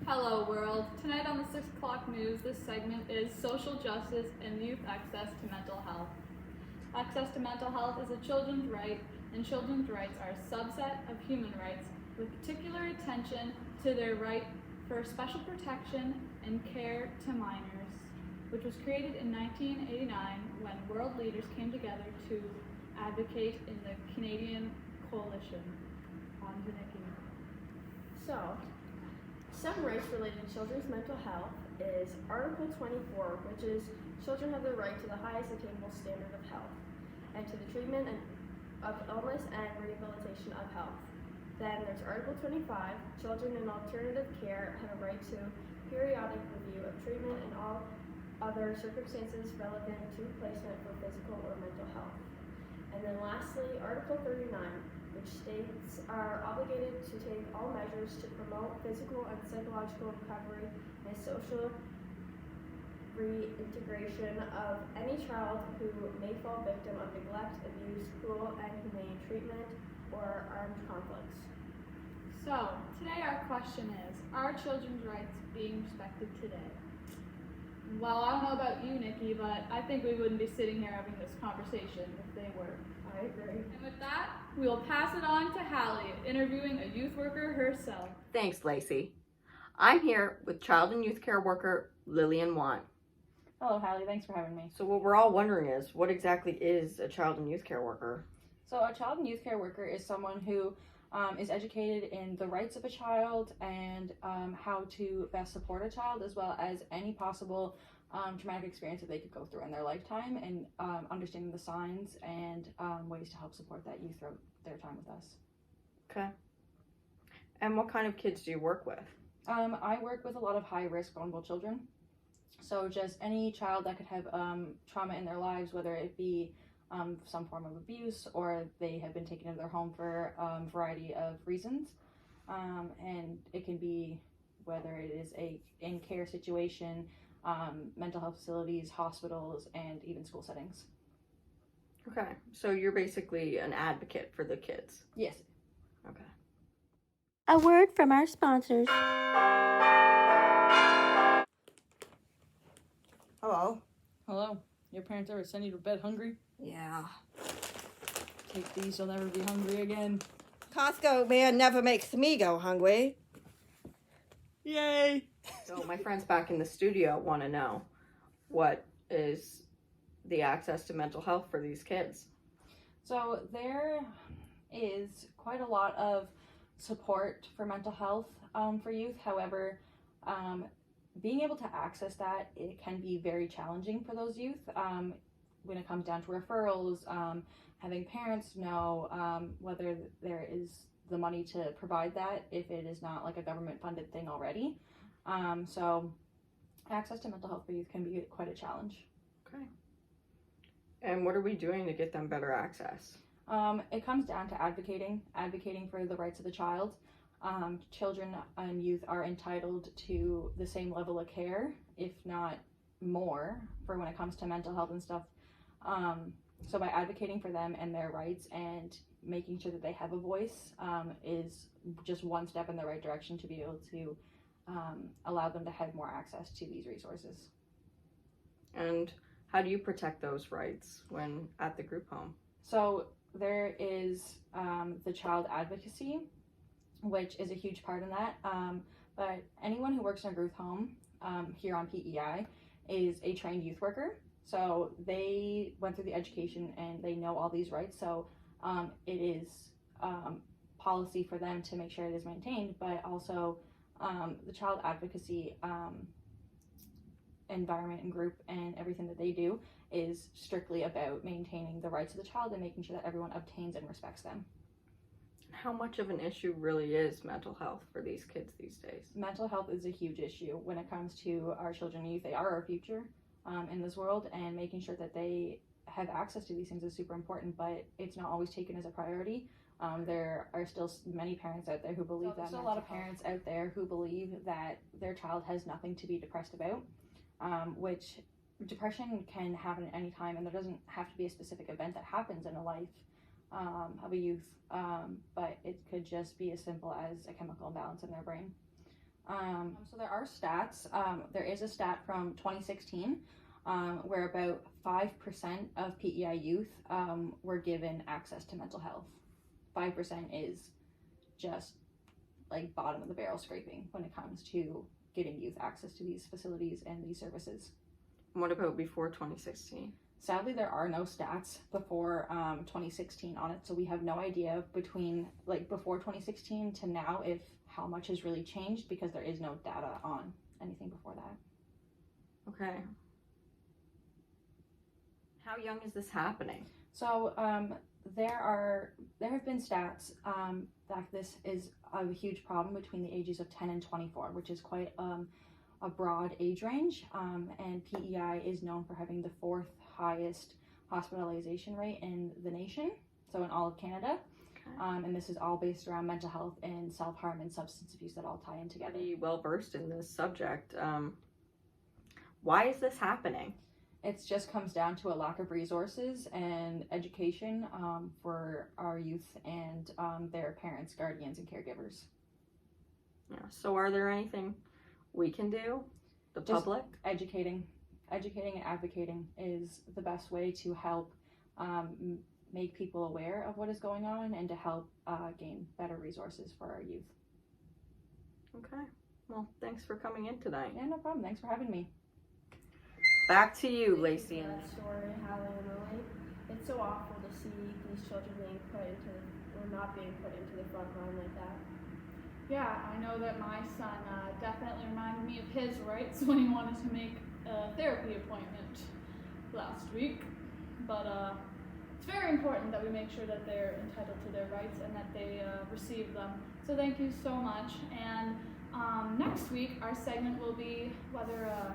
Hello world. Tonight on the 6 o'clock news, this segment is social justice and youth access to mental health. Access to mental health is a children's right, and children's rights are a subset of human rights with particular attention to their right for special protection and care to minors, which was created in 1989 when world leaders came together to advocate in the Canadian Coalition. On to Nikki. So, some rights related to children's mental health is Article 24, which is children have the right to the highest attainable standard of health and to the treatment of illness and rehabilitation of health. Then there's Article 25, children in alternative care have a right to periodic review of treatment and all other circumstances relevant to placement for physical or mental health. And then lastly, Article 39, which states are obligated to take all measures to promote physical and psychological recovery and social reintegration of any child who may fall victim of neglect, abuse, cruel and inhumane treatment, or armed conflicts. So, today our question is, are children's rights being respected today? Well, I don't know about you, Nikki, but I think we wouldn't be sitting here having this conversation if they were. I agree. And with that, we will pass it on to Hallie, interviewing a youth worker herself. Thanks, Lacey. I'm here with child and youth care worker Lillian Want. Hello, Hallie. Thanks for having me. So what we're all wondering is, what exactly is a child and youth care worker? So a child and youth care worker is someone who is educated in the rights of a child and how to best support a child, as well as any possible traumatic experience that they could go through in their lifetime, and understanding the signs and ways to help support that youth throughout their time with us. Okay. And what kind of kids do you work with? I work with a lot of high-risk vulnerable children. So just any child that could have trauma in their lives, whether it be some form of abuse or they have been taken into their home for a variety of reasons. And it can be whether it is a in-care situation, mental health facilities, hospitals, and even school settings. Okay. So you're basically an advocate for the kids? Yes. Okay. A word from our sponsors. Hello. Hello. Your parents ever send you to bed hungry? Yeah. Take these, you'll never be hungry again. Costco man never makes me go hungry. Yay! So my friends back in the studio want to know, what is the access to mental health for these kids? So there is quite a lot of support for mental health for youth. However, being able to access that, it can be very challenging for those youth when it comes down to referrals, having parents know whether there is the money to provide that if it is not like a government funded thing already. So access to mental health for youth can be quite a challenge. Okay. And what are we doing to get them better access? It comes down to advocating for the rights of the child. Children and youth are entitled to the same level of care, if not more, for when it comes to mental health and stuff. So by advocating for them and their rights and making sure that they have a voice is just one step in the right direction to be able to allow them to have more access to these resources. And how do you protect those rights when at the group home? So there is the child advocacy, which is a huge part in that. But anyone who works in a group home here on PEI is a trained youth worker. So they went through the education and they know all these rights. So it is policy for them to make sure it is maintained, but also the child advocacy environment and group and everything that they do is strictly about maintaining the rights of the child and making sure that everyone obtains and respects them. How much of an issue really is mental health for these kids these days? Mental health is a huge issue when it comes to our children and youth. They are our future in this world, and making sure that they have access to these things is super important, but it's not always taken as a priority. There are still many parents out there who believe that. There's a lot of parents out there who believe that their child has nothing to be depressed about, which depression can happen at any time, and there doesn't have to be a specific event that happens in a life of a youth, but it could just be as simple as a chemical imbalance in their brain. So there are stats. There is a stat from 2016 where about 5% of PEI youth were given access to mental health. 5% is just like bottom of the barrel scraping when it comes to getting youth access to these facilities and these services. What about before 2016? Sadly, there are no stats before 2016 on it, so we have no idea between like before 2016 to now if how much has really changed, because there is no data on anything before that. Okay. How young is this happening? So there have been stats that this is a huge problem between the ages of 10 and 24, which is quite a broad age range, and PEI is known for having the 4th highest hospitalization rate in the nation, so in all of Canada. And this is all based around mental health and self-harm and substance abuse that all tie in together. Pretty well versed in this subject. Why is this happening? It just comes down to a lack of resources and education for our youth and their parents, guardians, and caregivers. Yeah. So are there anything we can do? The Just public? Educating and advocating is the best way to help make people aware of what is going on and to help gain better resources for our youth. Okay. Well, thanks for coming in tonight. Yeah, no problem. Thanks for having me. Back to you, Thank Lacey. for that story, Hallie and Lily. It's so awful to see these children being put into, or not being put into the front line like that. Yeah, I know that my son definitely reminded me of his rights when he wanted to make a therapy appointment last week. But it's very important that we make sure that they're entitled to their rights and that they receive them. So thank you so much. And next week, our segment will be whether